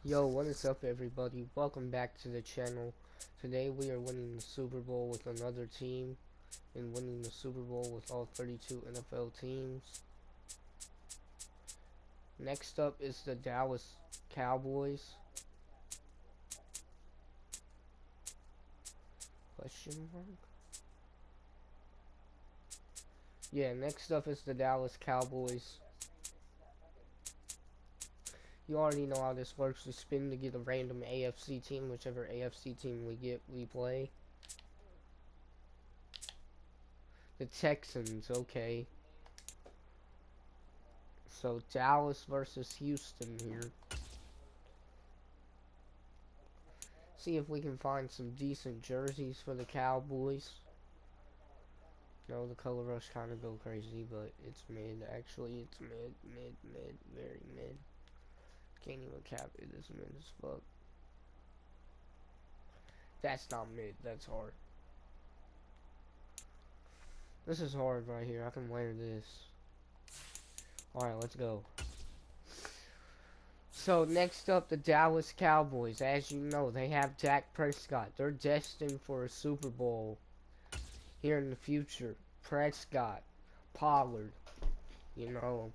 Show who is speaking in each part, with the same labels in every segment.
Speaker 1: Yo, what is up everybody? Welcome back to the channel. Today we are winning the Super Bowl with another team and winning the Super Bowl with all 32 NFL teams. Next up is the Dallas Cowboys. Question mark? Yeah, next up is the Dallas Cowboys. You already know how this works. We spin to get a random AFC team. Whichever AFC team we get, we play. The Texans, okay. So, Dallas versus Houston here. See if we can find some decent jerseys for the Cowboys. No, the color rush kind of go crazy, but it's mid. Actually, it's mid, very mid. Can't even cap it. It's mid as fuck. That's not mid. That's hard. This is hard right here. I can wear this. Alright, let's go. So, next up, the Dallas Cowboys. As you know, they have Dak Prescott. They're destined for a Super Bowl here in the future. Prescott, Pollard, you know,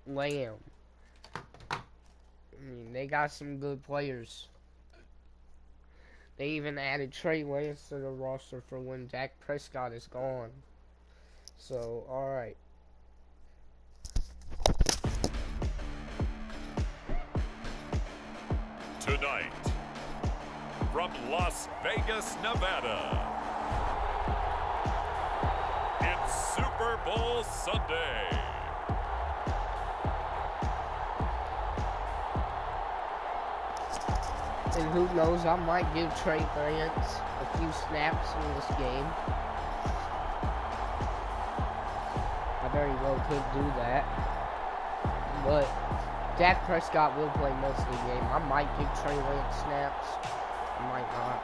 Speaker 1: Lamb. I mean, they got some good players. They even added Trey Lance to the roster for when Dak Prescott is gone. So, alright.
Speaker 2: Tonight, from Las Vegas, Nevada, it's Super Bowl Sunday.
Speaker 1: And who knows, I might give Trey Lance a few snaps in this game. I very well could do that. But Dak Prescott will play most of the game. I might give Trey Lance snaps. I might not.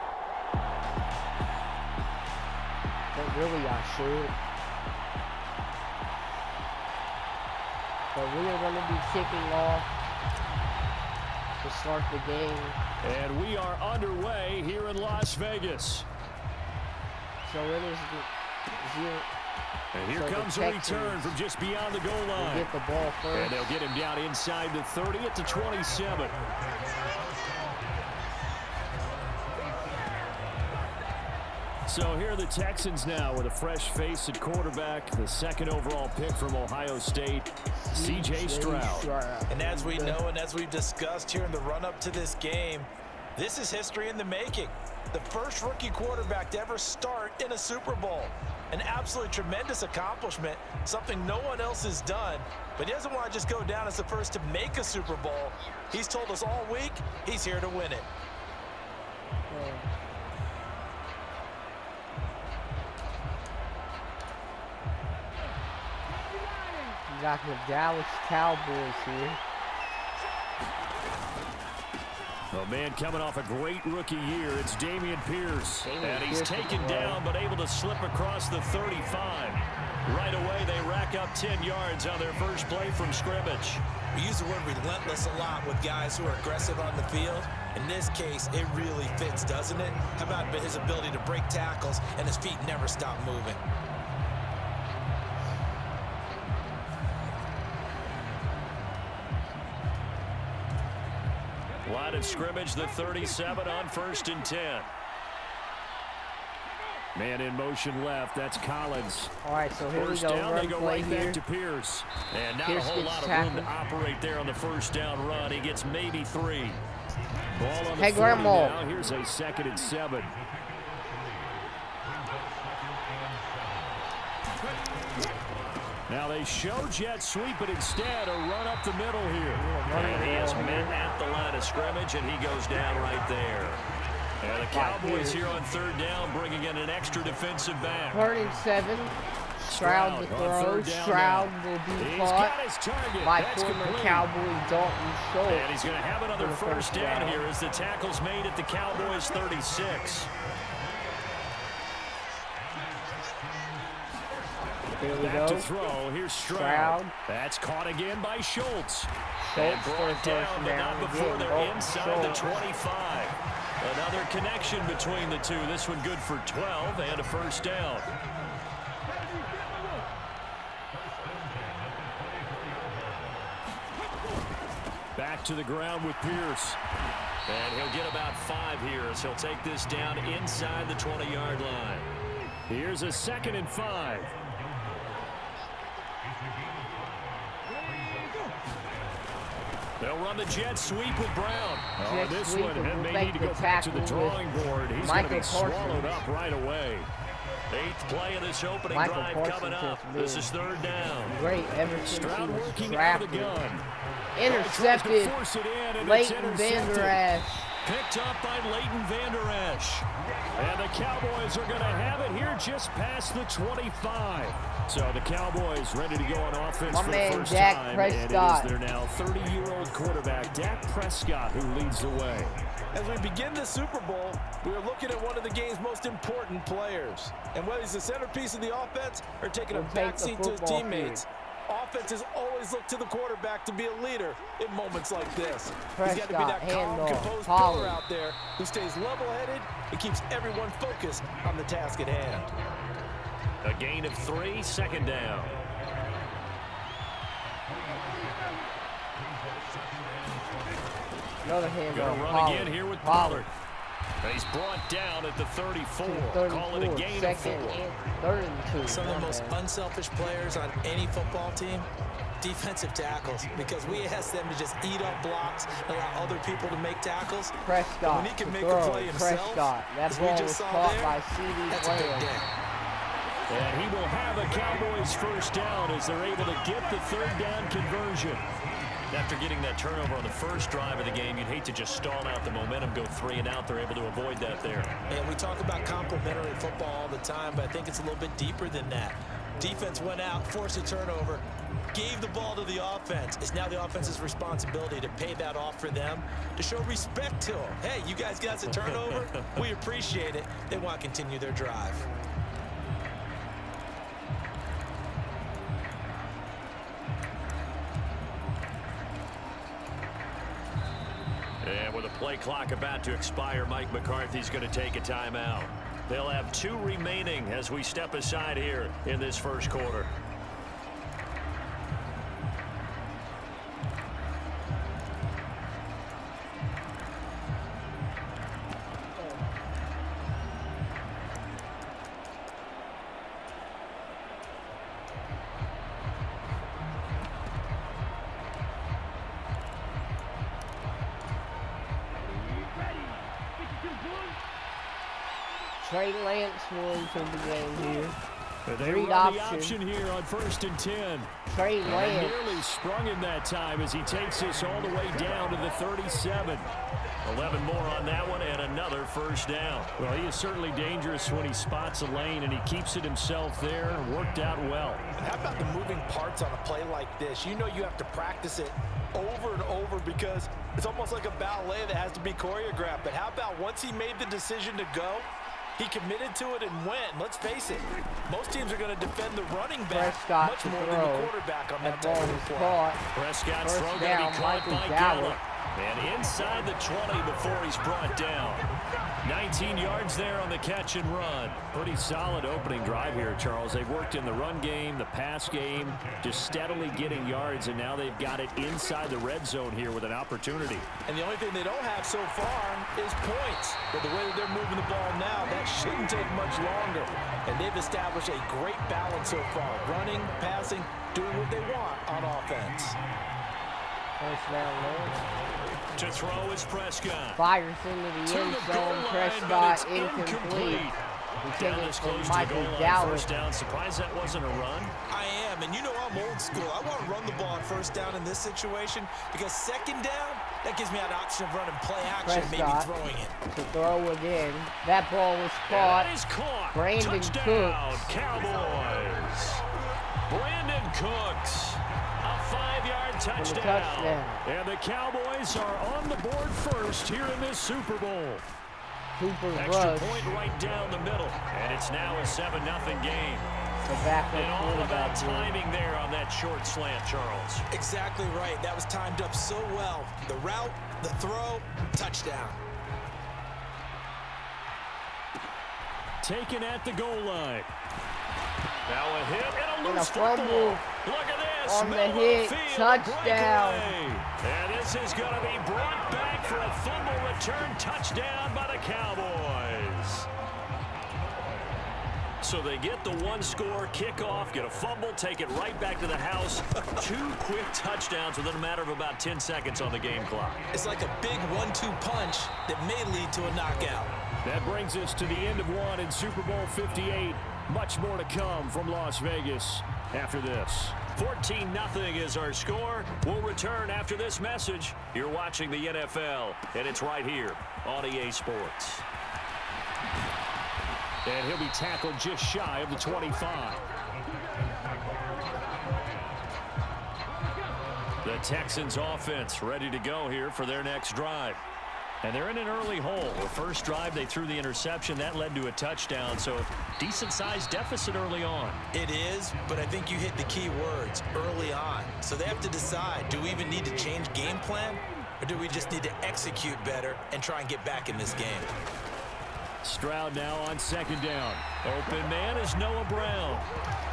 Speaker 1: But really, I should. But we are going to be kicking off to start the game.
Speaker 3: And we are underway here in Las Vegas.
Speaker 1: So it is the 0.
Speaker 3: And here comes a return from just beyond the goal line.
Speaker 1: Get the ball first.
Speaker 3: And they'll get him down inside the 30 at the 27. So here are the Texans now with a fresh face at quarterback, the second overall pick from Ohio State, C.J. Stroud.
Speaker 4: And as we know and as we've discussed here in the run-up to this game, this is history in the making. The first rookie quarterback to ever start in a Super Bowl. An absolutely tremendous accomplishment, something no one else has done. But he doesn't want to just go down as the first to make a Super Bowl. He's told us all week he's here to win it.
Speaker 1: You got the Dallas Cowboys here.
Speaker 3: Oh, man, coming off a great rookie year, it's Dameon Pierce. And he's taken down, but able to slip across the 35. Right away, they rack up 10 yards on their first play from scrimmage.
Speaker 4: We use the word relentless a lot with guys who are aggressive on the field. In this case, it really fits, doesn't it? How about his ability to break tackles and his feet never stop moving?
Speaker 3: Line of scrimmage, the 37 on 1st and 10. Man in motion left. That's Collins.
Speaker 1: All right, so here
Speaker 3: First
Speaker 1: we go.
Speaker 3: down, they go right
Speaker 1: here.
Speaker 3: back to Pierce. And not
Speaker 1: Pierce
Speaker 3: a whole lot of
Speaker 1: tackled.
Speaker 3: room to operate there on the first down run. He gets maybe 3. Ball on the 40
Speaker 1: Grandma.
Speaker 3: now. Here's a 2nd and 7. Now they show jet sweep, but instead a run up the middle here. And he is met at the line of scrimmage, and he goes down right there. And the Cowboys here on 3rd down, bringing in an extra defensive back.
Speaker 1: 3rd and 7. Stroud to throw. Stroud will be caught by former Cowboy Dalton Schultz.
Speaker 3: And he's going to have another first down here as the tackle's made at the Cowboys 36.
Speaker 1: Here we
Speaker 3: Back
Speaker 1: go.
Speaker 3: to throw. Here's Stroud.
Speaker 1: Stroud.
Speaker 3: That's caught again by Schultz. And
Speaker 1: Schultz for a
Speaker 3: brought
Speaker 1: first
Speaker 3: down, but
Speaker 1: down
Speaker 3: not before
Speaker 1: again.
Speaker 3: they're
Speaker 1: Oh,
Speaker 3: inside the
Speaker 1: Schultz.
Speaker 3: 25. Another connection between the two. This one good for 12 and a first down. Back to the ground with Pierce. And he'll get about 5 here as he'll take this down inside the 20-yard line. Here's a 2nd and 5. They'll run the jet sweep with Brown.
Speaker 1: Jet
Speaker 3: This
Speaker 1: sweep,
Speaker 3: one
Speaker 1: and
Speaker 3: may
Speaker 1: we'll
Speaker 3: need to
Speaker 1: make
Speaker 3: go
Speaker 1: the
Speaker 3: back to the
Speaker 1: tackle
Speaker 3: drawing board. He's going to
Speaker 1: Michael
Speaker 3: be swallowed
Speaker 1: Parsons.
Speaker 3: up right away. 8th play of this opening
Speaker 1: Michael
Speaker 3: drive
Speaker 1: Parsons
Speaker 3: coming up.
Speaker 1: has
Speaker 3: This
Speaker 1: been
Speaker 3: is 3rd down.
Speaker 1: Great ever since
Speaker 3: Stroud
Speaker 1: he was
Speaker 3: working out of the
Speaker 1: drafted.
Speaker 3: gun.
Speaker 1: Intercepted.
Speaker 3: Force it in, and it's
Speaker 1: Leighton Vander
Speaker 3: intercepted.
Speaker 1: Esch.
Speaker 3: Picked up by Leighton Vander Esch. And the Cowboys are going to have it here just past the 25. So the Cowboys ready to go on offense
Speaker 1: My
Speaker 3: for
Speaker 1: man,
Speaker 3: the first
Speaker 1: Dak
Speaker 3: time.
Speaker 1: Prescott.
Speaker 3: And it is their now 30-year-old quarterback, Dak Prescott, who leads the way.
Speaker 4: As we begin the Super Bowl, we are looking at one of the game's most important players. And whether he's the centerpiece of the offense or taking a backseat to his teammates, offenses always look to the quarterback to be a leader in moments like this. He's got to be that calm, composed pillar out there who stays level-headed and keeps everyone focused on the task at hand.
Speaker 3: A gain of 3, 2nd down.
Speaker 1: Another handoff.
Speaker 3: Going to run again here with Pollard. He's brought down at the 34.
Speaker 1: 34.
Speaker 3: Call it a gain of 4.
Speaker 1: 2nd and 3rd and 2.
Speaker 4: Some of the most unselfish players on any football team, defensive tackles, because we ask them to just eat up blocks and allow other people to make tackles.
Speaker 1: Prescott.
Speaker 4: When he can make
Speaker 1: throw.
Speaker 4: a play himself,
Speaker 1: Prescott. That
Speaker 4: as we
Speaker 1: ball
Speaker 4: just
Speaker 1: was
Speaker 4: saw
Speaker 1: caught
Speaker 4: there,
Speaker 1: by CD
Speaker 4: that's a big
Speaker 1: Lamb.
Speaker 4: day.
Speaker 3: And he will have a Cowboys first down as they're able to get the 3rd down conversion. After getting that turnover on the first drive of the game, you'd hate to just stall out the momentum, go 3 and out. They're able to avoid that there.
Speaker 4: And we talk about complementary football all the time, but I think it's a little bit deeper than that. Defense went out, forced a turnover, gave the ball to the offense. It's now the offense's responsibility to pay that off for them, to show respect to them. Hey, you guys got us a turnover. We appreciate it. They want to continue their drive.
Speaker 3: And with a play clock about to expire, Mike McCarthy's going to take a timeout. They'll have 2 remaining as we step aside here in this first quarter.
Speaker 1: Trey Lance will enter the game here.
Speaker 3: They
Speaker 1: Read
Speaker 3: run the
Speaker 1: option.
Speaker 3: option here on 1st and 10.
Speaker 1: Trey
Speaker 3: And
Speaker 1: Lance.
Speaker 3: nearly sprung him that time as he takes this all the way down to the 37. 11 more on that one and another first down. Well, he is certainly dangerous when he spots a lane and he keeps it himself there. Worked out well.
Speaker 4: And how about the moving parts on a play like this? You know you have to practice it over and over because it's almost like a ballet that has to be choreographed. But how about once he made the decision to go, he committed to it and went. Let's face it, most teams are going to defend the running back
Speaker 1: Prescott
Speaker 4: much
Speaker 1: to
Speaker 4: more
Speaker 1: throw.
Speaker 4: than the quarterback on that
Speaker 1: That ball
Speaker 4: type
Speaker 1: was
Speaker 4: of play.
Speaker 1: caught.
Speaker 3: Prescott's
Speaker 1: First
Speaker 3: throw going to
Speaker 1: down,
Speaker 3: be caught
Speaker 1: Michael
Speaker 3: by
Speaker 1: Gallup.
Speaker 3: Gallup. And inside the 20 before he's brought down. 19 yards there on the catch and run. Pretty solid opening drive here, Charles. They've worked in the run game, the pass game, just steadily getting yards, and now they've got it inside the red zone here with an opportunity.
Speaker 4: And the only thing they don't have so far is points. But the way that they're moving the ball now, that shouldn't take much longer. And they've established a great balance so far. Running, passing, doing what they want on offense.
Speaker 1: First down, Lance.
Speaker 3: To throw is Prescott.
Speaker 1: Fires into the end zone. Prescott incomplete. We take
Speaker 3: Down
Speaker 1: it
Speaker 3: as
Speaker 1: from
Speaker 3: close to the
Speaker 1: Michael
Speaker 3: goal line.
Speaker 1: Gallup.
Speaker 3: First down. Surprised that wasn't a run.
Speaker 4: I am, and you know I'm old school. I want to run the ball on first down in this situation because second down, that gives me an option of running play action,
Speaker 1: Prescott
Speaker 4: maybe throwing it.
Speaker 1: to throw again. That ball was
Speaker 3: And
Speaker 1: caught.
Speaker 3: that is caught.
Speaker 1: Brandon
Speaker 3: Touchdown,
Speaker 1: Cooks.
Speaker 3: Cowboys. Brandon Cooks. A 5-yard touchdown.
Speaker 1: touchdown.
Speaker 3: And the Cowboys are on the board first here in this Super Bowl.
Speaker 1: Cooper
Speaker 3: Extra
Speaker 1: rush.
Speaker 3: point right down the middle. And it's now a 7-0 game.
Speaker 1: The backup
Speaker 3: And all about
Speaker 1: quarterback.
Speaker 3: timing there on that short slant, Charles.
Speaker 4: Exactly right. That was timed up so well. The route, the throw, touchdown.
Speaker 3: Taken at the goal line. Now a hit and a
Speaker 1: And a
Speaker 3: loose
Speaker 1: fumble.
Speaker 3: football. Look at this.
Speaker 1: On the
Speaker 3: middle of
Speaker 1: hit,
Speaker 3: field,
Speaker 1: touchdown.
Speaker 3: breakaway. And this is going to be brought back for a fumble return touchdown by the Cowboys. So they get the one-score kickoff, get a fumble, take it right back to the house. 2 quick touchdowns within a matter of about 10 seconds on the game clock.
Speaker 4: It's like a big 1-2 punch that may lead to a knockout.
Speaker 3: That brings us to the end of one in Super Bowl 58. Much more to come from Las Vegas after this. 14-0 is our score. We'll return after this message. You're watching the NFL, and it's right here on EA Sports. And he'll be tackled just shy of the 25. The Texans offense ready to go here for their next drive. And they're in an early hole. The first drive, they threw the interception. That led to a touchdown, so decent-sized deficit early on.
Speaker 4: It is, but I think you hit the key words, early on. So they have to decide, do we even need to change game plan, or do we just need to execute better and try and get back in this game?
Speaker 3: Stroud now on second down. Open man is Noah Brown.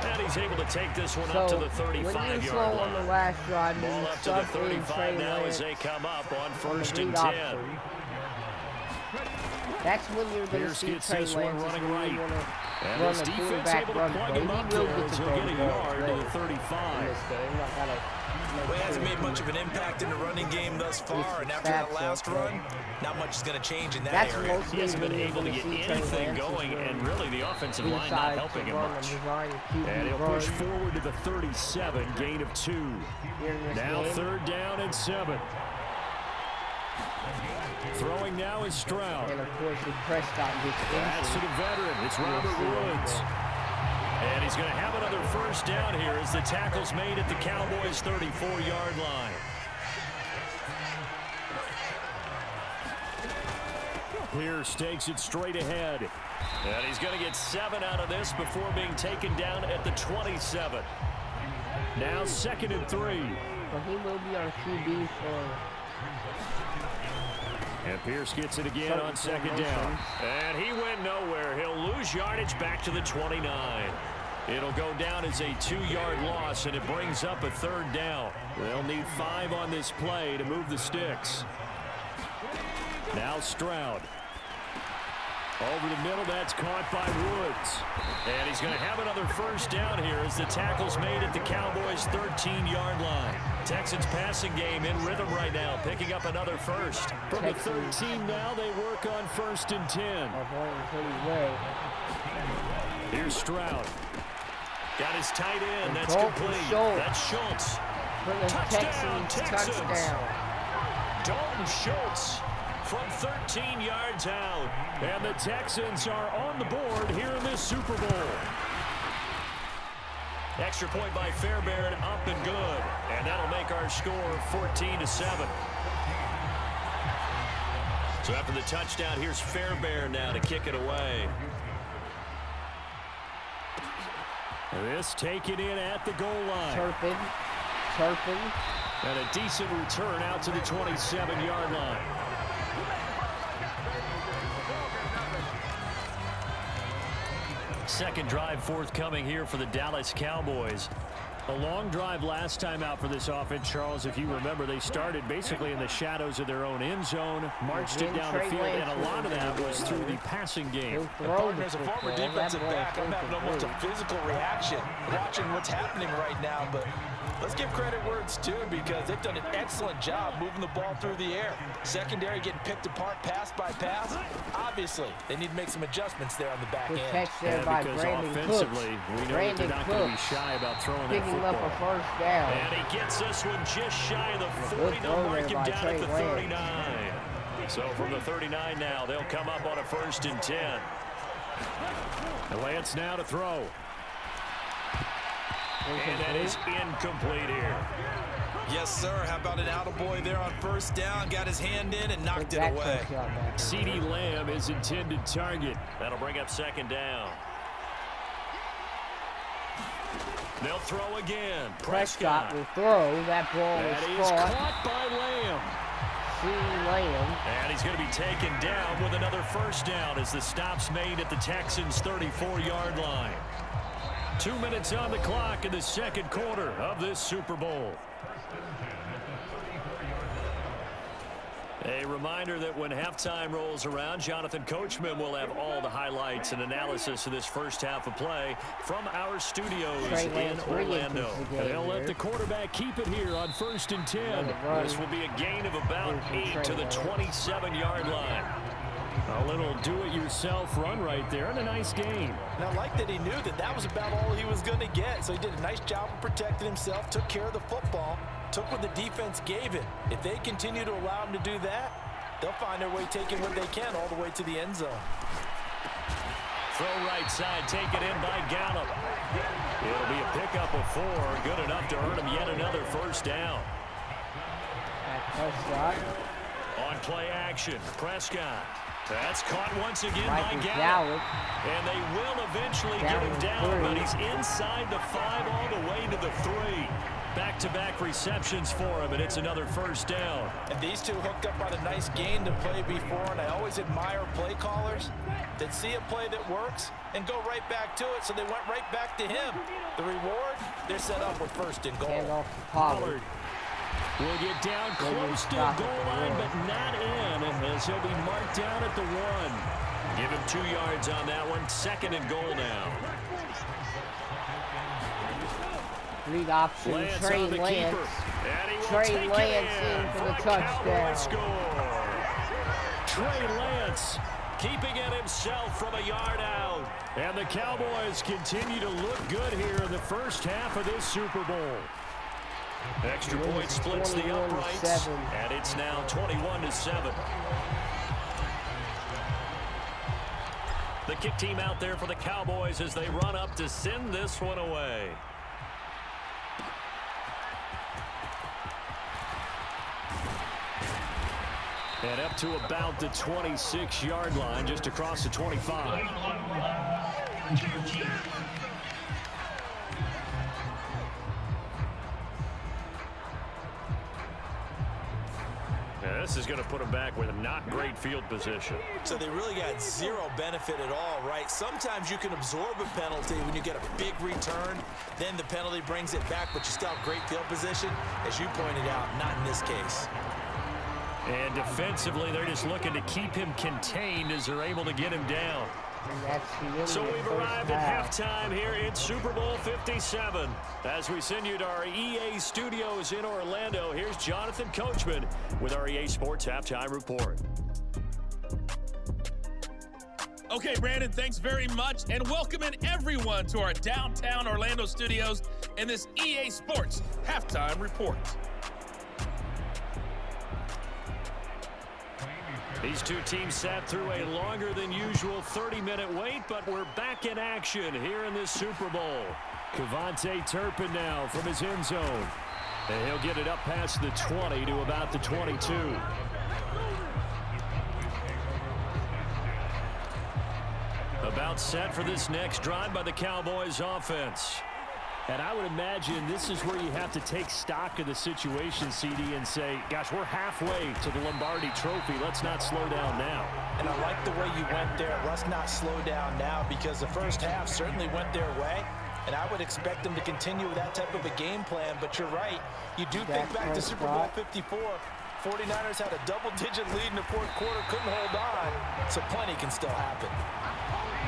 Speaker 3: And he's able to take this one up to the 35-yard
Speaker 1: on the
Speaker 3: line.
Speaker 1: last drive,
Speaker 3: Ball up to the 35 now as they come up on first and 10.
Speaker 1: That's when you're going to see
Speaker 3: Pierce
Speaker 1: Trey
Speaker 3: gets this one
Speaker 1: Lance
Speaker 3: running right.
Speaker 1: And
Speaker 3: And this defense able to plug him up there as he'll get a yard to the 35.
Speaker 4: Well, he hasn't made much of an impact in the running game thus far, and after that last run, not much is going to change in that area.
Speaker 3: He hasn't been able to get anything going, and really the offensive line not helping him much. And he'll push forward to the 37, gain of 2. Now third down and 7. Throwing now is Stroud.
Speaker 1: And of course, the Prescott gets
Speaker 3: That's to the veteran. It's Robert Woods. And he's going to have another first down here as the tackle's made at the Cowboys' 34-yard line. Pierce takes it straight ahead. And he's going to get 7 out of this before being taken down at the 27. Now 2nd and 3.
Speaker 1: But he will be on QB for...
Speaker 3: And Pierce gets it again on second down. And he went nowhere. He'll lose yardage back to the 29. It'll go down as a 2-yard loss, and it brings up a third down. They'll need 5 on this play to move the sticks. Now Stroud. Over the middle, that's caught by Woods. And he's going to have another first down here as the tackle's made at the Cowboys' 13-yard line. Texans passing game in rhythm right now, picking up another first. From the 13 now, they work on 1st and 10. Here's Stroud. Got his tight end. That's complete. That's Schultz. Touchdown, Texans. Dalton Schultz from 13 yards out. And the Texans are on the board here in this Super Bowl. Extra point by Fairbairn, up and good. And that'll make our score 14-7. So after the touchdown, here's Fairbairn now to kick it away. This taken in at the goal line.
Speaker 1: Turpin.
Speaker 3: And a decent return out to the 27-yard line. Second drive forthcoming here for the Dallas Cowboys. A long drive last time out for this offense, Charles. If you remember, they started basically in the shadows of their own end zone, marched it down the field, and a lot of that was through the passing game.
Speaker 4: As a former defensive back, I'm having almost a physical reaction watching what's happening right now, but let's give credit where it's due because they've done an excellent job moving the ball through the air. Secondary getting picked apart pass by pass. Obviously, they need to make some adjustments there on the back end.
Speaker 3: Because offensively, we know that they're not going to be shy about throwing that football.
Speaker 1: Up a first down.
Speaker 3: And he gets this one just shy of the 40. They'll mark him down at the 39. So from the 39 now, they'll come up on a 1st and 10. And Lance now to throw. And that is incomplete here.
Speaker 4: Yes, sir. How about an attaboy there on 1st down? Got his hand in and knocked it away.
Speaker 3: CeeDee Lamb is intended target. That'll bring up 2nd down. They'll throw again.
Speaker 1: Prescott will throw. That ball
Speaker 3: That
Speaker 1: is
Speaker 3: is
Speaker 1: caught.
Speaker 3: caught by Lamb.
Speaker 1: Lamb.
Speaker 3: And he's going to be taken down with another first down as the stop's made at the Texans' 34-yard line. 2 minutes on the clock in the second quarter of this Super Bowl. A reminder that when halftime rolls around, Jonathan Coachman will have all the highlights and analysis of this first half of play from our studios in Orlando. And they'll let the quarterback keep it here on 1st and 10. This will be a gain of about 8 to the 27-yard line. A little do-it-yourself run right there and a nice game.
Speaker 4: And I like that he knew that that was about all he was going to get. So he did a nice job of protecting himself, took care of the football, took what the defense gave him. If they continue to allow him to do that, they'll find their way taking what they can all the way to the end zone.
Speaker 3: Throw right side, take it in by Gallup. It'll be a pickup of 4, good enough to earn him yet another first down.
Speaker 1: Prescott.
Speaker 3: On play action, Prescott. That's caught once again by
Speaker 1: Gallup.
Speaker 3: Gallup. And they will eventually get him down, but he's inside the 5 all the way to the 3. Back-to-back receptions for him, and it's another first down.
Speaker 4: And these two hooked up on a nice gain to play before, and I always admire play callers that see a play that works and go right back to it, so they went right back to him. The reward, they're set up with 1st and goal.
Speaker 1: Hand off to Pollard.
Speaker 3: Will get down close to the goal line, but not in, as he'll be marked down at the 1. Give him 2 yards on that one. 2nd and goal now.
Speaker 1: Lead option, Trey Lance. Trey Lance in for the touchdown.
Speaker 3: Trey Lance keeping it himself from a yard out. And the Cowboys continue to look good here in the first half of this Super Bowl. Extra point splits the uprights, and it's now 21-7. The kick team out there for the Cowboys as they run up to send this one away. And up to about the 26-yard line, just across the 25. Now this is going to put them back with a not great field position.
Speaker 4: So they really got zero benefit at all, right? Sometimes you can absorb a penalty when you get a big return. Then the penalty brings it back, but you still have great field position. As you pointed out, not in this case.
Speaker 3: And defensively, they're just looking to keep him contained as they're able to get him down. So we've arrived at halftime here in Super Bowl 57. As we send you to our EA studios in Orlando, here's Jonathan Coachman with our EA Sports Halftime Report.
Speaker 5: Okay, Brandon, thanks very much, and welcome in everyone to our downtown Orlando studios in this EA Sports Halftime Report.
Speaker 3: These two teams sat through a longer than usual 30-minute wait, but we're back in action here in this Super Bowl. Kevontae Turpin now from his end zone. And he'll get it up past the 20 to about the 22. About set for this next drive by the Cowboys offense. And I would imagine this is where you have to take stock of the situation, CD, and say, gosh, we're halfway to the Lombardi Trophy. Let's not slow down now.
Speaker 4: And I like the way you went there. Let's not slow down now, because the first half certainly went their way. And I would expect them to continue with that type of a game plan. But you're right. You do think back to Super Bowl 54. 49ers had a double-digit lead in the fourth quarter, couldn't hold on. So plenty can still happen.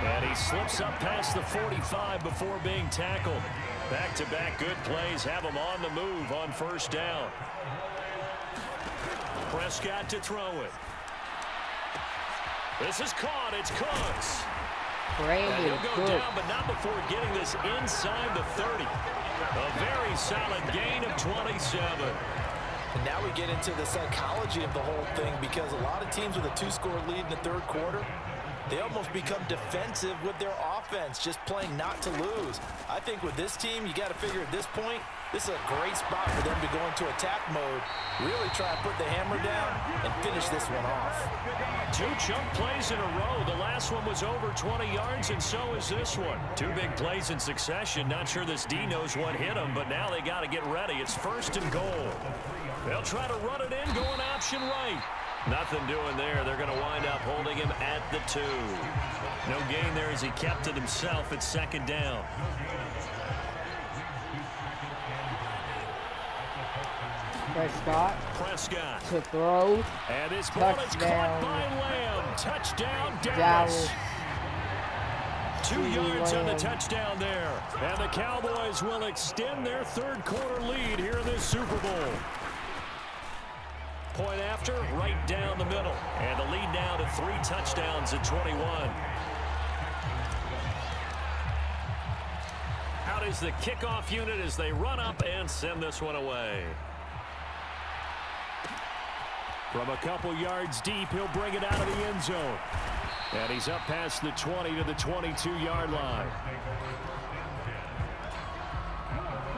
Speaker 3: And he slips up past the 45 before being tackled. Back-to-back good plays have him on the move on first down. Prescott to throw it. This is caught. It's Cooks. And he'll go down, but not before getting this inside the 30. A very solid gain of 27.
Speaker 4: And now we get into the psychology of the whole thing, because a lot of teams with a 2-score lead in the third quarter, they almost become defensive with their offense, just playing not to lose. I think with this team, you got to figure at this point, This is a great spot for them to go into attack mode, really try to put the hammer down and finish this one off.
Speaker 3: 2 chunk plays in a row. The last one was over 20 yards, and so is this one. 2 big plays in succession. Not sure this D knows what hit him, but now they got to get ready. It's 1st and goal. They'll try to run it in, going option right. Nothing doing there. They're going to wind up holding him at the 2. No gain there as he kept it himself at 2nd down.
Speaker 1: Prescott to throw.
Speaker 3: And this ball is caught by Lamb. Touchdown, Dallas. 2 yards on the touchdown there. And the Cowboys will extend their 3rd quarter lead here in this Super Bowl. Point after, right down the middle. And the lead now to 3 touchdowns at 21. Out is the kickoff unit as they run up and send this one away. From a couple yards deep, he'll bring it out of the end zone. And he's up past the 20 to the 22-yard line.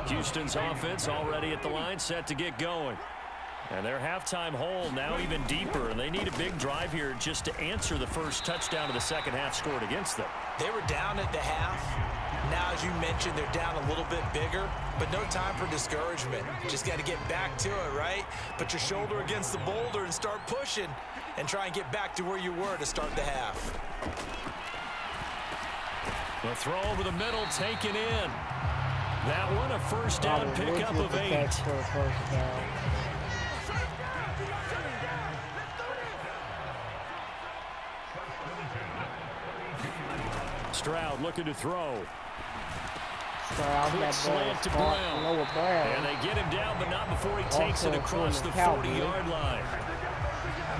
Speaker 3: Houston's offense already at the line, set to get going. And their halftime hole now even deeper, and they need a big drive here just to answer the first touchdown of the second half scored against them.
Speaker 4: They were down at the half. Now, as you mentioned, they're down a little bit bigger, but no time for discouragement. Just got to get back to it, right? Put your shoulder against the boulder and start pushing and try and get back to where you were to start the half.
Speaker 3: The throw over the middle taken in. That one a first down pickup of 8. Stroud looking to throw. Quick slant to Brown. And they get him down, but not before he takes it across the 40-yard line.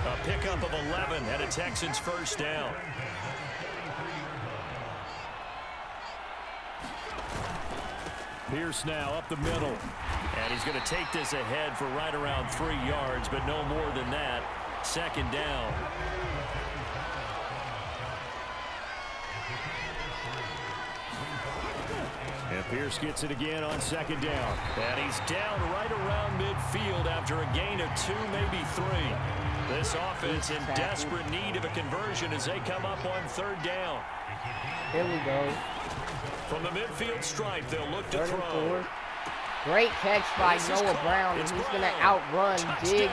Speaker 3: A pickup of 11 and a Texans first down. Pierce now up the middle. And he's going to take this ahead for right around 3 yards, but no more than that. 2nd down. And Pierce gets it again on 2nd down. And he's down right around midfield after a gain of 2, maybe 3. This offense in desperate need of a conversion as they come up on 3rd down.
Speaker 1: Here we go.
Speaker 3: From the midfield stripe, they'll look to throw.
Speaker 1: 34. Great catch by Noah Brown. He's going to outrun Diggs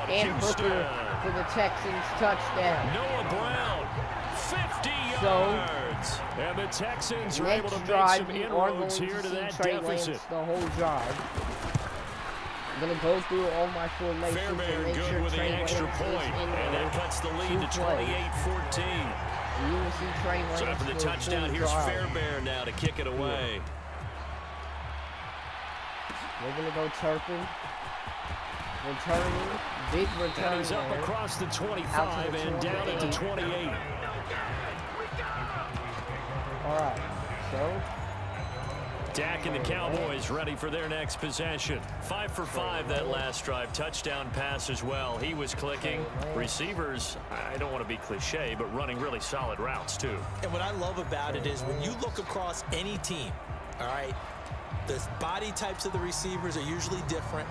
Speaker 1: and Booker for the Texans touchdown.
Speaker 3: Noah Brown, 50 yards. And the Texans are able to make some inroads here to that deficit.
Speaker 1: The whole drive. I'm going to go through all my formations
Speaker 3: Fairbairn
Speaker 1: and make
Speaker 3: good
Speaker 1: sure
Speaker 3: with the
Speaker 1: Trey
Speaker 3: extra
Speaker 1: Lance
Speaker 3: point,
Speaker 1: is in
Speaker 3: and that cuts the lead to 28-14.
Speaker 1: You will see Trey Lance
Speaker 3: So after the touchdown, here's Fairbairn now to kick it away.
Speaker 1: We're going to go Turpin. Returning. Big return.
Speaker 3: And he's up
Speaker 1: there.
Speaker 3: across the 25 and down at the 28.
Speaker 1: All right. So
Speaker 3: Dak and the Cowboys ready for their next possession. 5 for 5 that last drive. Touchdown pass as well. He was clicking. Receivers, I don't want to be cliche, but running really solid routes too.
Speaker 4: And what I love about it is when you look across any team, all right, the body types of the receivers are usually different.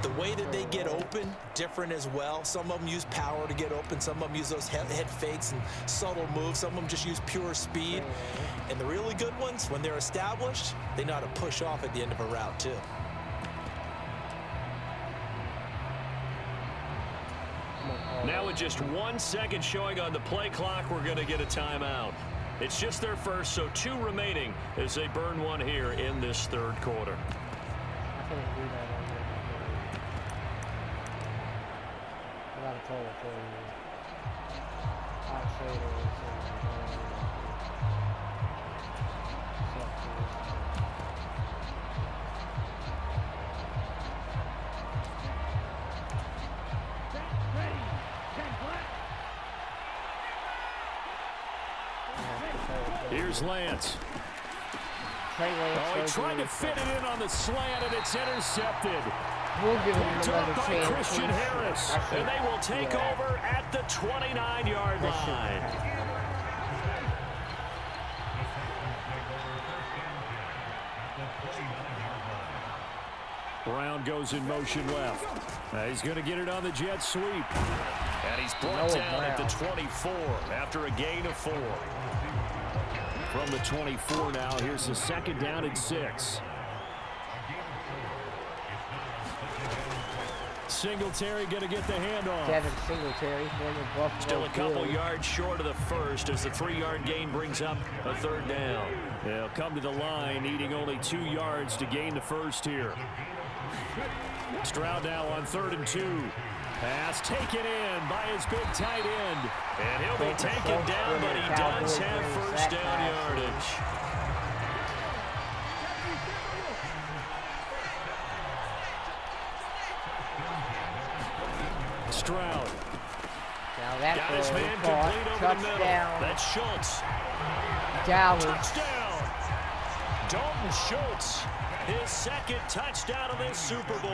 Speaker 4: The way that they get open, different as well. Some of them use power to get open. Some of them use those head fakes and subtle moves. Some of them just use pure speed. And the really good ones, when they're established, they know how to push off at the end of a route too.
Speaker 3: Now with just 1 second showing on the play clock, we're going to get a timeout. It's just their first, so 2 remaining as they burn one here in this 3rd quarter.
Speaker 1: I can't do that. I got a total for you. I'll trade it.
Speaker 3: Here's Lance.
Speaker 1: Oh,
Speaker 3: he tried to fit it in on the slant, and it's intercepted.
Speaker 1: We'll give him
Speaker 3: Picked
Speaker 1: another
Speaker 3: up by
Speaker 1: chance.
Speaker 3: Christian Harris, and they will take over at the 29-yard line. Brown goes in motion left. He's going to get it on the jet sweep. And he's brought down at the 24 after a gain of 4. From the 24 now, here's the 2nd down and 6. Singletary going to get the handoff.
Speaker 1: Devin Singletary, former Buffalo.
Speaker 3: Still a couple yards short of the first as the 3-yard gain brings up a 3rd down. They'll come to the line, needing only 2 yards to gain the first here. Stroud now on 3rd and 2. Pass taken in by his big tight end. And he'll be taken down, but he does have first down yardage. Stroud.
Speaker 1: Now that
Speaker 3: got his man complete over the middle. That's Schultz. Touchdown. Dalton Schultz. His 2nd touchdown of this Super Bowl.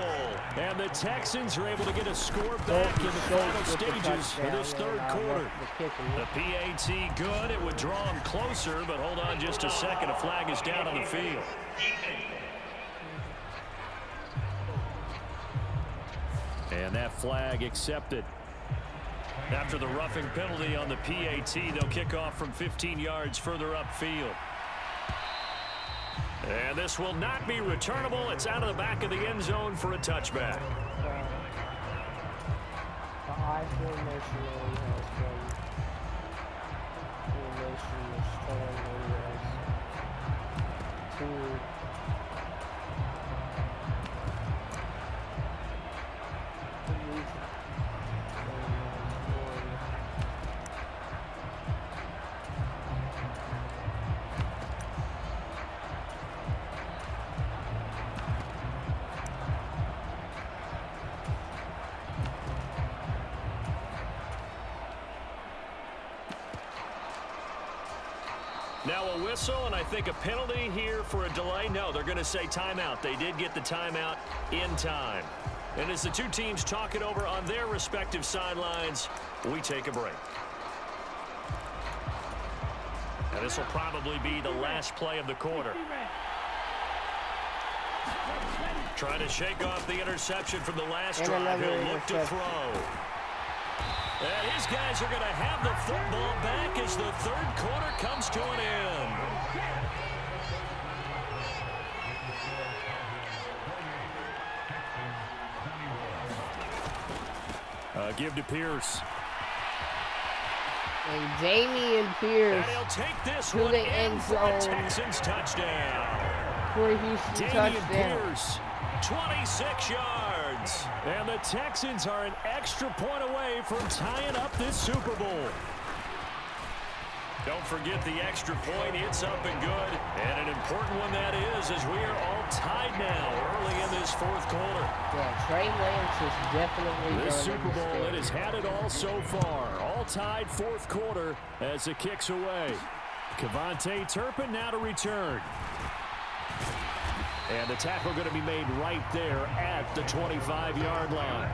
Speaker 3: And the Texans are able to get a score back in the final stages of this 3rd quarter. The PAT good. It would draw him closer, but hold on just a second. A flag is down on the field. And that flag accepted. After the roughing penalty on the PAT, they'll kick off from 15 yards further upfield. And this will not be returnable. It's out of the back of the end zone for a touchback.
Speaker 1: The I formation has formation to
Speaker 3: Now a whistle, and I think a penalty here for a delay. No, they're going to say timeout. They did get the timeout in time. And as the two teams talk it over on their respective sidelines, we take a break. And this will probably be the last play of the quarter. Trying to shake off the interception from the last drive. He'll look to throw. And his guys are going to have the football back as the 3rd quarter comes to an end. Give to Pierce.
Speaker 1: And Dameon Pierce.
Speaker 3: And he'll take this
Speaker 1: to
Speaker 3: one
Speaker 1: the
Speaker 3: in
Speaker 1: end
Speaker 3: for a
Speaker 1: zone.
Speaker 3: Texans touchdown.
Speaker 1: For a Houston touchdown.
Speaker 3: Pierce, 26 yards. And the Texans are an extra point away from tying up this Super Bowl. Don't forget the extra point. It's up and good. And an important one that is, as we are all tied now early in this 4th quarter.
Speaker 1: Yeah, Trey Lance is definitely
Speaker 3: this Super Bowl, it has had it all so far. All tied 4th quarter as it kicks away. Kevontae Turpin now to return. And the tackle going to be made right there at the 25-yard line.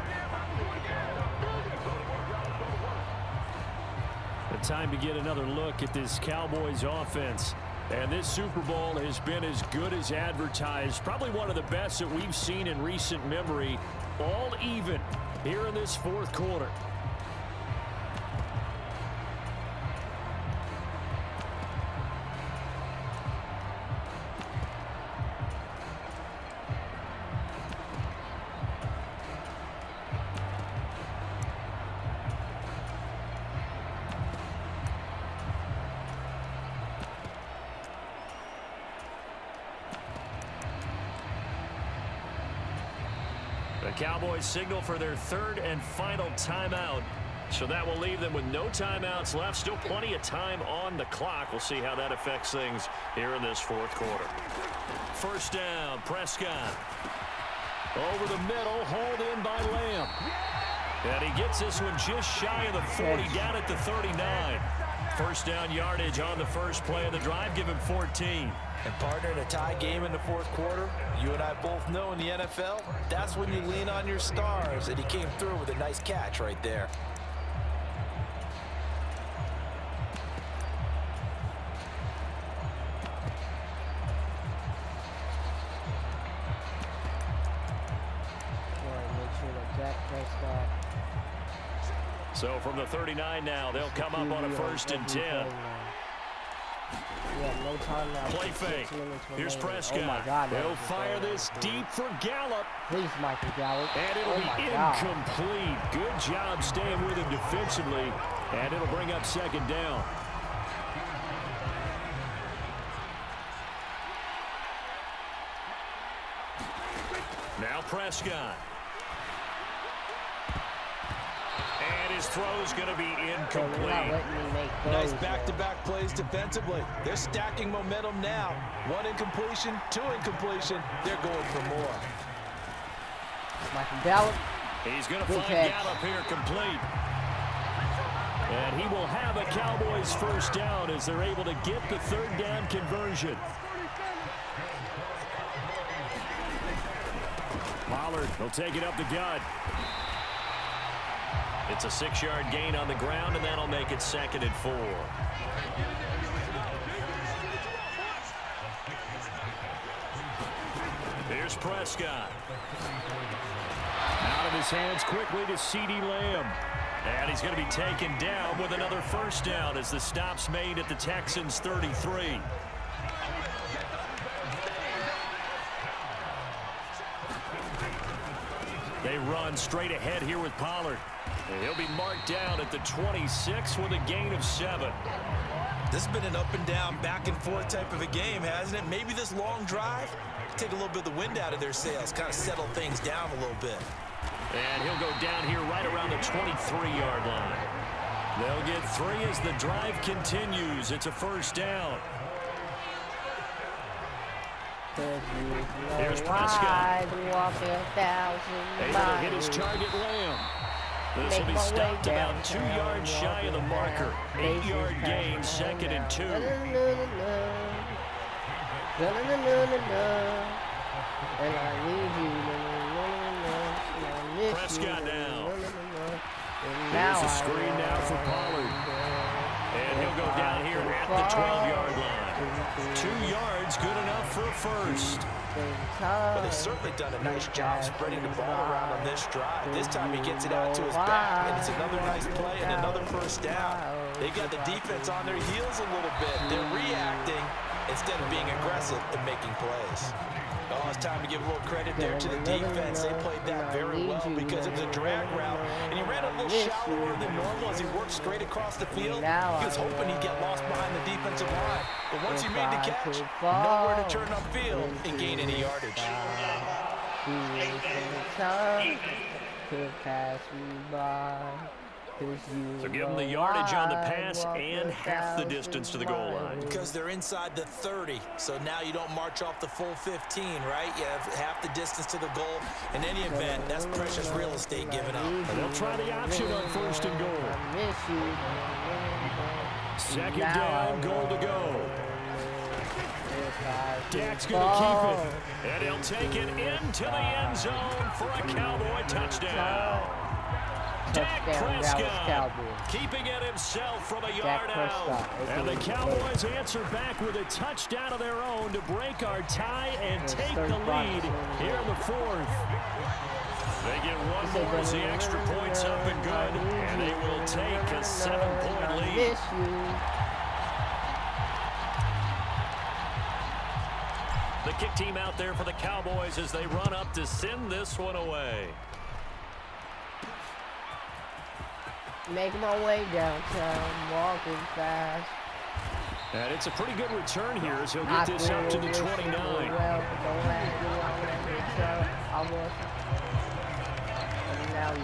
Speaker 3: The time to get another look at this Cowboys offense. And this Super Bowl has been as good as advertised. Probably one of the best that we've seen in recent memory. All even here in this 4th quarter. The Cowboys signal for their 3rd and final timeout. So that will leave them with no timeouts left. Still plenty of time on the clock. We'll see how that affects things here in this 4th quarter. 1st down, Prescott. Over the middle, hauled in by Lamb. And he gets this one just shy of the 40, down at the 39. 1st down yardage on the first play of the drive. Give him 14.
Speaker 4: And partner, in a tie game in the 4th quarter, you and I both know in the NFL, that's when you lean on your stars, and he came through with a nice catch right there.
Speaker 3: So from the 39 now, they'll come up on a 1st and 10.
Speaker 1: Yeah, no time now.
Speaker 3: Play fake. Here's Prescott.
Speaker 1: Oh my God,
Speaker 3: He'll fire this deep for Gallup.
Speaker 1: Please, Michael Gallup.
Speaker 3: And it'll be incomplete. Good job staying with him defensively. And it'll bring up 2nd down. Now Prescott. And his throw's going to be incomplete.
Speaker 4: Nice back-to-back plays defensively. They're stacking momentum now. 1 incompletion, 2 incompletion. They're going for more.
Speaker 1: Michael Gallup.
Speaker 3: He's going to find Gallup here complete. And he will have a Cowboys 1st down as they're able to get the 3rd down conversion. Pollard will take it up the gut. It's a 6-yard gain on the ground, and that'll make it 2nd and 4. Here's Prescott. Out of his hands quickly to CeeDee Lamb. And he's going to be taken down with another 1st down as the stop's made at the Texans' 33. They run straight ahead here with Pollard. And he'll be marked down at the 26 with a gain of 7.
Speaker 4: This has been an up-and-down, back-and-forth type of a game, hasn't it? Maybe this long drive, take a little bit of the wind out of their sails, kind of settle things down a little bit.
Speaker 3: And he'll go down here right around the 23-yard line. They'll get 3 as the drive continues. It's a 1st down. Here's Prescott. Able to hit his target, Lamb. This will be stopped about 2 yards shy of the marker. 8-yard gain, 2nd and 2. Prescott now. Here's a screen now for Pollard. And he'll go down here at the 12-yard line. 2 yards, good enough for a 1st.
Speaker 4: But they've certainly done a nice job spreading the ball around on this drive. This time he gets it out to his back, and it's another nice play and another 1st down. They got the defense on their heels a little bit. They're reacting instead of being aggressive and making plays. Oh, it's time to give a little credit there to the defense. They played that very well because it was a drag route, and he ran a little shallower than normal as he worked straight across the field. He was hoping he'd get lost behind the defensive line, but once he made the catch, nowhere to turn upfield and gain any yardage.
Speaker 3: So give them the yardage on the pass and half the distance to the goal line.
Speaker 4: Because they're inside the 30, so now you don't march off the full 15, right? You have half the distance to the goal. In any event, that's precious real estate given up.
Speaker 3: And they'll try the option on 1st and goal. 2nd down, goal to go. Dak's going to keep it, and he'll take it into the end zone for a Cowboy touchdown. Dak Prescott keeping it himself from a yard out. And the Cowboys answer back with a touchdown of their own to break our tie and take the lead here in the 4th. They get 1 more as the extra point's up and good, and they will take a 7-point lead. The kick team out there for the Cowboys as they run up to send this one away.
Speaker 1: Making my way downtown, walking fast.
Speaker 3: And it's a pretty good return here as he'll get this up to the 29.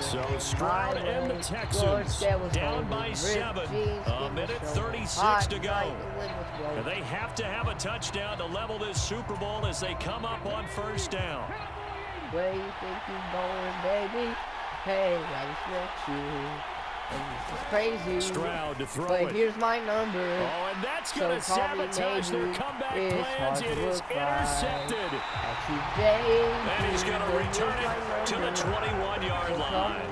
Speaker 3: So Stroud and the Texans down by 7. A minute 36 to go. And they have to have a touchdown to level this Super Bowl as they come up on 1st down.
Speaker 1: Where you think you're going, baby? Hey, I respect you. This is crazy.
Speaker 3: Stroud to throw
Speaker 1: but
Speaker 3: it.
Speaker 1: Here's my number.
Speaker 3: Oh, and that's going to sabotage their comeback plans. It is intercepted. And he's going to return it to the 21-yard line.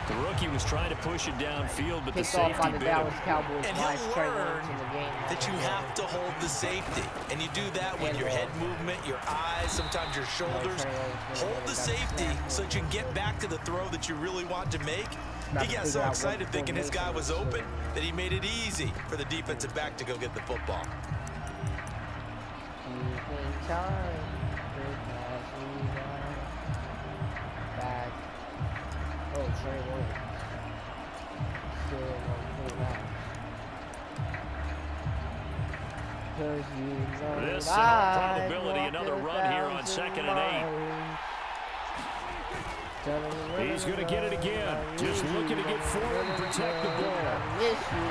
Speaker 3: The rookie was trying to push it downfield, but the safety bit him.
Speaker 4: And he'll learn that you have to hold the safety. And you do that with your head movement, your eyes, sometimes your shoulders. Hold the safety so that you can get back to the throw that you really want to make. He got so excited thinking his guy was open that he made it easy for the defensive back to go get the football.
Speaker 1: Back. Oh, Trey Williams. Still on the line.
Speaker 3: This, in all probability, another run here on 2nd and 8. He's going to get it again. Just looking to get forward and protect the ball.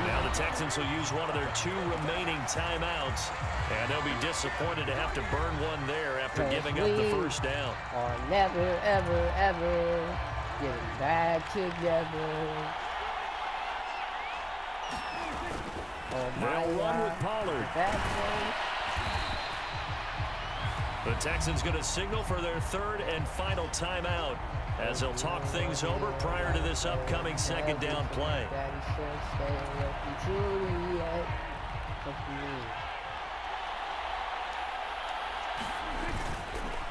Speaker 3: Now the Texans will use one of their 2 remaining timeouts. And they'll be disappointed to have to burn one there after giving up the first down.
Speaker 1: Or never, ever, ever getting back together.
Speaker 3: They'll run with Pollard. The Texans going to signal for their 3rd and final timeout as they'll talk things over prior to this upcoming 2nd down play.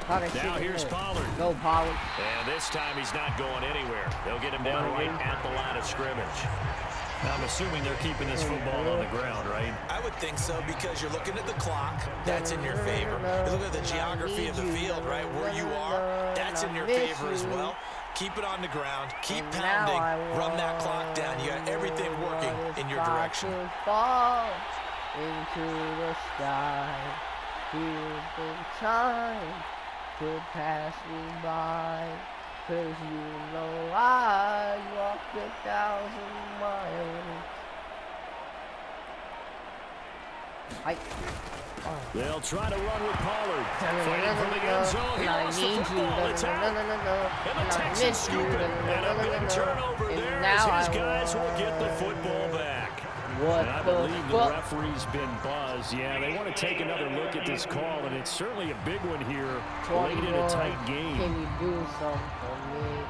Speaker 3: Now here's Pollard.
Speaker 1: Go, Pollard.
Speaker 3: And this time he's not going anywhere. They'll get him down right at the line of scrimmage. I'm assuming they're keeping this football on the ground, right?
Speaker 4: I would think so, because you're looking at the clock. That's in your favor. You look at the geography of the field, right? Where you are, that's in your favor as well. Keep it on the ground. Keep pounding. Run that clock down. You got everything working in your direction.
Speaker 1: Fall into the sky. Here's time could pass me by. 'Cause you know I walked 1,000 miles.
Speaker 3: They'll try to run with Pollard. Fighting for the end zone. He lost the football. It's out. And the Texans scoop it. And a big turnover there as his guys will get the football back. And I believe the referee's been buzzed. Yeah, they want to take another look at this call, and it's certainly a big one here late in a tight game.
Speaker 1: Can you do something for me?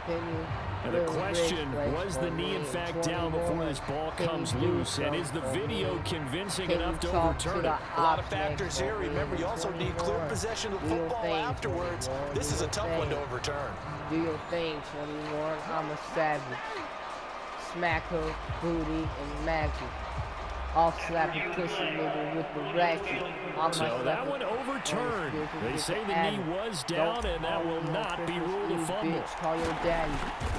Speaker 1: Can you?
Speaker 3: And the question, was the knee in fact down before this ball comes loose? And is the video convincing enough to overturn it?
Speaker 4: A lot of factors here. Remember, you also need clear possession of football afterwards. This is a tough one to overturn.
Speaker 1: Do your thing, 21. I'm a savage. Smack her booty and magic. I'll slap a pussy nigga with the ratchet.
Speaker 3: So that one overturned. They say the knee was down, and that will not be ruled a fumble.
Speaker 1: Bitch, call your daddy.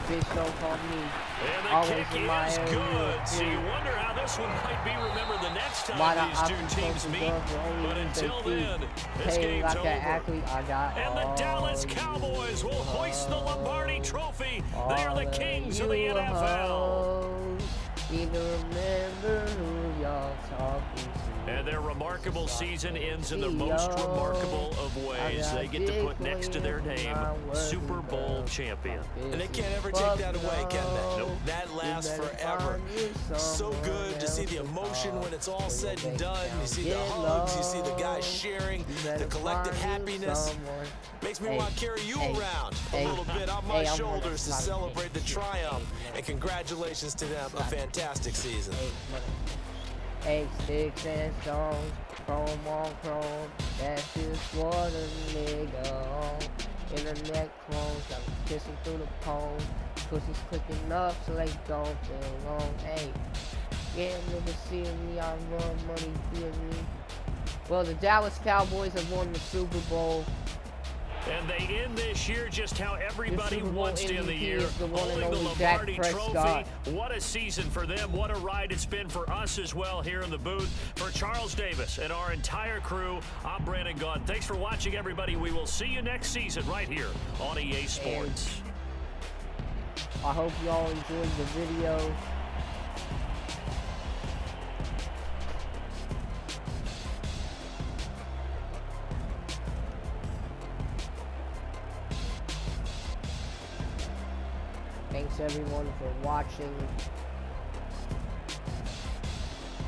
Speaker 1: Bitch, don't call me.
Speaker 3: And the kick is good. So you wonder how this one might be remembered the next time these 2 teams meet. But until then, this game's over. And the Dallas Cowboys will hoist the Lombardi Trophy. They are the kings of the NFL.
Speaker 1: Need to remember who y'all talking to.
Speaker 3: And their remarkable season ends in the most remarkable of ways. They get to put next to their name Super Bowl champion.
Speaker 4: And they can't ever take that away, can they? Nope. That lasts forever. So good to see the emotion when it's all said and done. You see the hugs, you see the guys sharing, the collective happiness. Makes me want to carry you around a little bit on my shoulders to celebrate the triumph. And congratulations to them, a fantastic season.
Speaker 1: 8 sticks and stones, chrome on chrome, that's just what a nigga on. In the neck clones, I'm kissing through the pole, pussy's clicking up so they don't feel long. Hey, yeah, nigga seeing me, I run money, feel me. Well, the Dallas Cowboys have won the Super Bowl.
Speaker 3: And they end this year just how everybody wants to end the year,
Speaker 1: holding
Speaker 3: the Lombardi Trophy. What a season for them. What a ride it's been for us as well here in the booth. For Charles Davis and our entire crew, I'm Brandon Gaudin. Thanks for watching, everybody. We will see you next season right here on EA Sports.
Speaker 1: I hope y'all enjoyed the video. Thanks everyone for watching.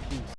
Speaker 1: Peace.